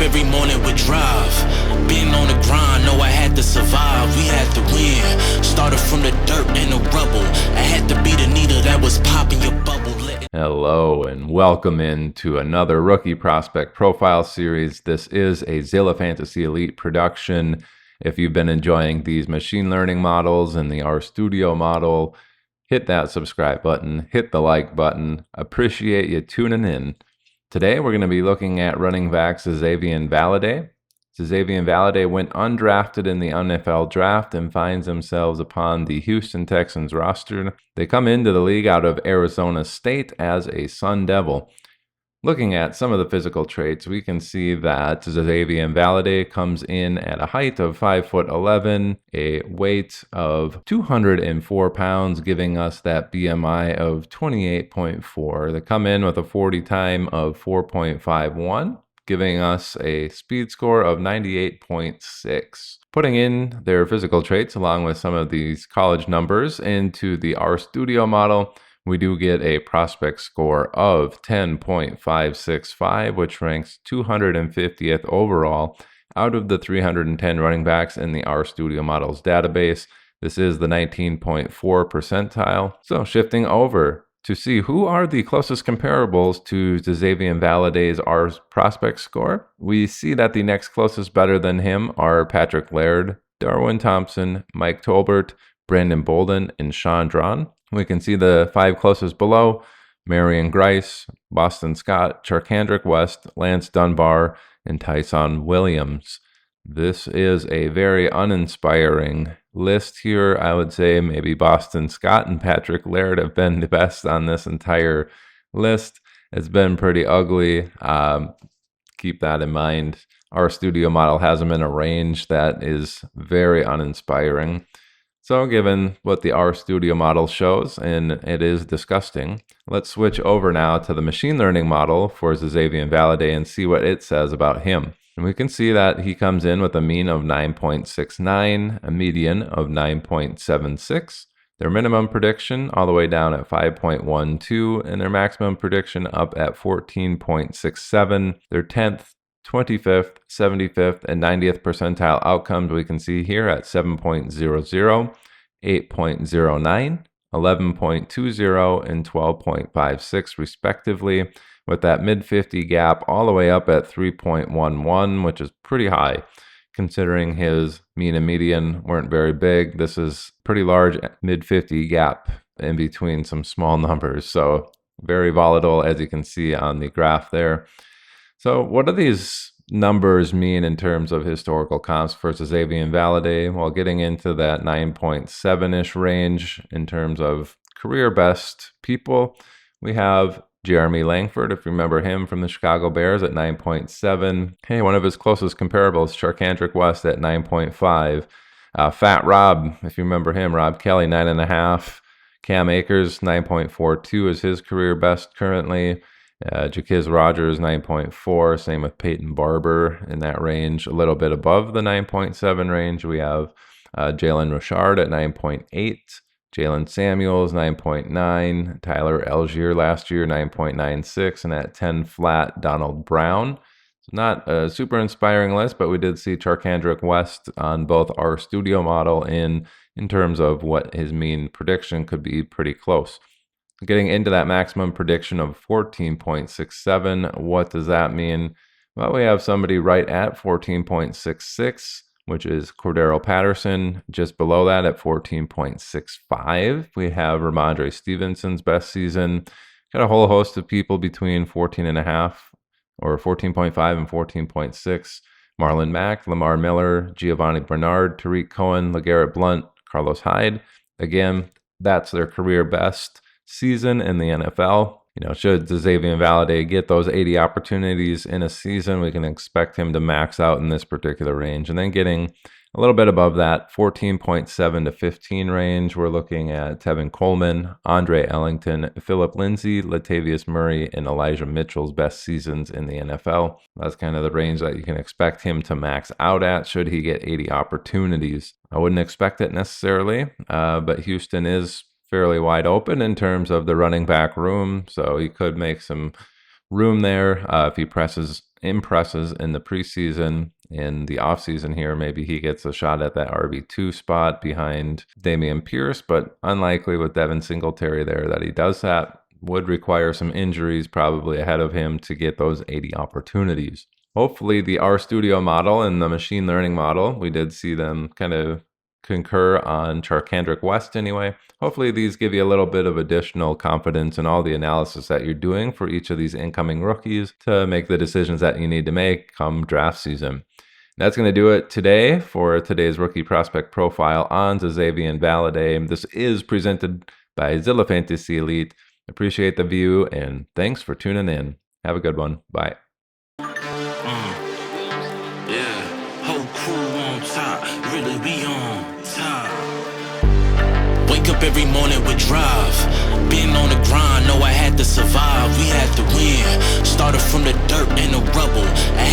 every morning with drive. Being on the grind, know I had to survive. We had to win. Started from the dirt and the rubble. I had to be the needle that was popping your bubble. Hello and welcome into another Rookie Prospect Profile Series. This is a Zilla Fantasy Elite production. If you've been enjoying these machine learning models and the RStudio model, hit that subscribe button, hit the like button. Appreciate you tuning in. Today we're going to be looking at running back Xazavian Valladay. Xazavian Valladay went undrafted in the NFL draft and finds themselves upon the Houston Texans roster. They come into the league out of Arizona State as a Sun Devil. Looking at some of the physical traits, we can see that Xazavian Valladay comes in at a height of 5'11", a weight of 204 pounds, giving us that BMI of 28.4. They come in with a 40 time of 4.51. Giving us a speed score of 98.6. Putting in their physical traits along with some of these college numbers into the RStudio model, we do get a prospect score of 10.565, which ranks 250th overall out of the 310 running backs in the RStudio model's database. This is the 19.4 percentile. So shifting over to see who are the closest comparables to Xazavian Valladay's R prospect score, we see that the next closest better than him are Patrick Laird, Darwin Thompson, Mike Tolbert, Brandon Bolden, and Sean Drawn. We can see the five closest below: Marion Grice, Boston Scott, Charkandrick West, Lance Dunbar, and Tyson Williams. This is a very uninspiring list here. I would say maybe Boston Scott and Patrick Laird have been the best on this entire list. It's been pretty ugly. Keep that in mind. Our studio model has them in a range that is very uninspiring. So given what the RStudio model shows, and it is disgusting, let's switch over now to the machine learning model for Xazavian Valladay and see what it says about him. And we can see that he comes in with a mean of 9.69, a median of 9.76, their minimum prediction all the way down at 5.12, and their maximum prediction up at 14.67. Their 10th, 25th, 75th, and 90th percentile outcomes we can see here at 7.00, 8.09, 11.20, and 12.56 respectively, with that mid-50 gap all the way up at 3.11, which is pretty high considering his mean and median weren't very big. This is pretty large mid-50 gap in between some small numbers, so very volatile as you can see on the graph there. So what do these numbers mean in terms of historical comps for Xazavian Valladay? Well, getting into that 9.7-ish range in terms of career best people, we have Jeremy Langford, if you remember him from the Chicago Bears, at 9.7. Hey, one of his closest comparables, Charkandrick West at 9.5. Fat Rob, if you remember him, Rob Kelly, 9.5. Cam Akers, 9.42 is his career best currently. Jaquiz Rogers, 9.4. Same with Peyton Barber in that range, a little bit above the 9.7 range. We have Jalen Richard at 9.8. Jalen Samuels, 9.9. Tyler Algier last year, 9.96. And at 10 flat, Donald Brown. So not a super inspiring list, but we did see Charkandrick West on both RStudio model in terms of what his mean prediction could be pretty close. Getting into that maximum prediction of 14.67, what does that mean? Well, we have somebody right at 14.66, which is Cordero Patterson. Just below that at 14.65, we have Ramondre Stevenson's best season. Got a whole host of people between 14.5 or 14.5 and 14.6. Marlon Mack, Lamar Miller, Giovanni Bernard, Tariq Cohen, LeGarrette Blount, Carlos Hyde. Again, that's their career best season in the NFL. Should Xazavian Valladay get those 80 opportunities in a season, we can expect him to max out in this particular range. And then getting a little bit above that, 14.7 to 15 range, we're looking at Tevin Coleman, Andre Ellington, Philip Lindsay, Latavius Murray, and Elijah Mitchell's best seasons in the NFL. That's kind of the range that you can expect him to max out at should he get 80 opportunities. I wouldn't expect it necessarily, but Houston is fairly wide open in terms of the running back room, so he could make some room there if he presses impresses in the preseason, in the offseason here, maybe he gets a shot at that RB2 spot behind Dameon Pierce, but unlikely with Devin Singletary there that he does that. Would require some injuries probably ahead of him to get those 80 opportunities. Hopefully the RStudio model and the machine learning model, we did see them kind of concur on Charkandrick West anyway. Hopefully these give you a little bit of additional confidence in all the analysis that you're doing for each of these incoming rookies to make the decisions that you need to make come draft season. That's going to do it today for today's rookie prospect profile on Xazavian Valladay. This is presented by Zilla Fantasy Elite. Appreciate the view and thanks for tuning in. Have a good one. Bye. Yeah, whole crew on top, really we on top. Wake up every morning with drive, been on the grind, know I had to survive, we had to win. Started from the dirt and the rubble, I